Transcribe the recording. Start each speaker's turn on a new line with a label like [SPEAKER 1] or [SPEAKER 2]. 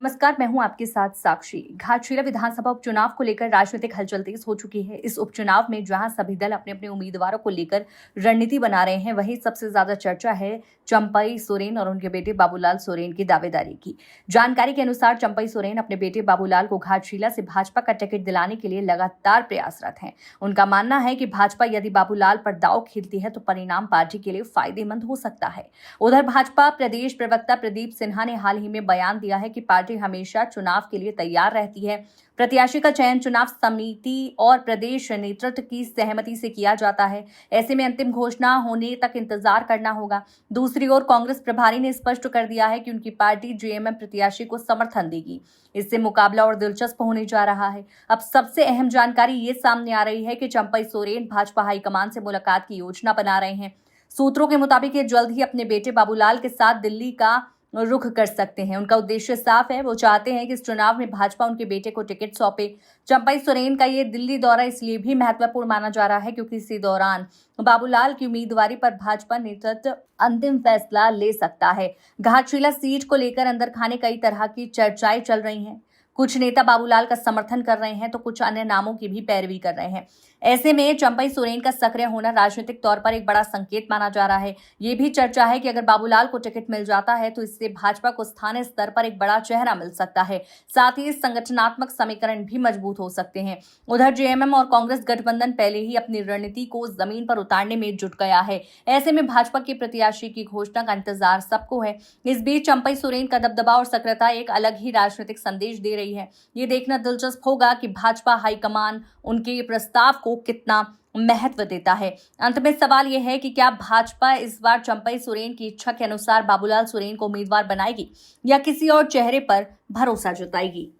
[SPEAKER 1] नमस्कार, मैं हूं आपके साथ साक्षी। घाटशिला विधानसभा उपचुनाव को लेकर राजनीतिक हलचल तेज हो चुकी है। इस उपचुनाव में जहां सभी दल अपने अपने उम्मीदवारों को लेकर रणनीति बना रहे हैं, वहीं सबसे ज्यादा चर्चा है चंपई सोरेन और उनके बेटे बाबूलाल सोरेन की दावेदारी की। जानकारी के अनुसार चंपई सोरेन अपने बेटे बाबूलाल को घाटशिला से भाजपा का टिकट दिलाने के लिए लगातार प्रयासरत हैं। उनका मानना है कि भाजपा यदि बाबूलाल पर दांव खेलती है तो परिणाम पार्टी के लिए फायदेमंद हो सकता है। उधर भाजपा प्रदेश प्रवक्ता प्रदीप सिन्हा ने हाल ही में बयान दिया है कि पार्टी हमेशा चुनाव के लिए तैयार रहती है। प्रत्याशी का चयन चुनाव समिति और प्रदेश नेतृत्व की सहमति से किया जाता है। ऐसे में अंतिम घोषणा होने तक इंतजार करना होगा। दूसरी ओर कांग्रेस प्रभारी ने स्पष्ट कर दिया है कि उनकी पार्टी जेएमएम प्रत्याशी को समर्थन देगी। इससे मुकाबला और दिलचस्प होने जा रहा है। अब सबसे अहम जानकारी ये सामने आ रही है कि चंपई सोरेन भाजपा हाईकमान से मुलाकात की योजना बना रहे हैं। सूत्रों के मुताबिक ये जल्द ही अपने बेटे बाबूलाल के साथ दिल्ली का रुख कर सकते हैं। उनका उद्देश्य साफ है, वो चाहते हैं कि इस चुनाव में भाजपा उनके बेटे को टिकट सौंपे। चंपई सोरेन का ये दिल्ली दौरा इसलिए भी महत्वपूर्ण माना जा रहा है क्योंकि इसी दौरान बाबूलाल की उम्मीदवारी पर भाजपा नेतृत्व अंतिम फैसला ले सकता है। घाटशिला सीट को लेकर अंदर खाने कई तरह की चर्चाएं चल रही हैं। कुछ नेता बाबूलाल का समर्थन कर रहे हैं तो कुछ अन्य नामों की भी पैरवी कर रहे हैं। ऐसे में चंपई सोरेन का सक्रिय होना राजनीतिक तौर पर एक बड़ा संकेत माना जा रहा है। ये भी चर्चा है कि अगर बाबूलाल को टिकट मिल जाता है तो इससे भाजपा को स्थानीय स्तर पर एक बड़ा चेहरा मिल सकता है। साथ ही संगठनात्मक समीकरण भी मजबूत हो सकते हैं। उधर जेएमएम और कांग्रेस गठबंधन पहले ही अपनी रणनीति को जमीन पर उतारने में जुट गया है। ऐसे में भाजपा के प्रत्याशी की घोषणा का इंतजार सबको है। इस बीच चंपई सोरेन का दबदबा और सक्रियता एक अलग ही राजनीतिक संदेश दे रही है। ये देखना दिलचस्प होगा कि भाजपा हाईकमान उनके प्रस्ताव को कितना महत्व देता है। अंत में सवाल यह है कि क्या भाजपा इस बार चंपई सोरेन की इच्छा के अनुसार बाबूलाल सोरेन को उम्मीदवार बनाएगी या किसी और चेहरे पर भरोसा जताएगी।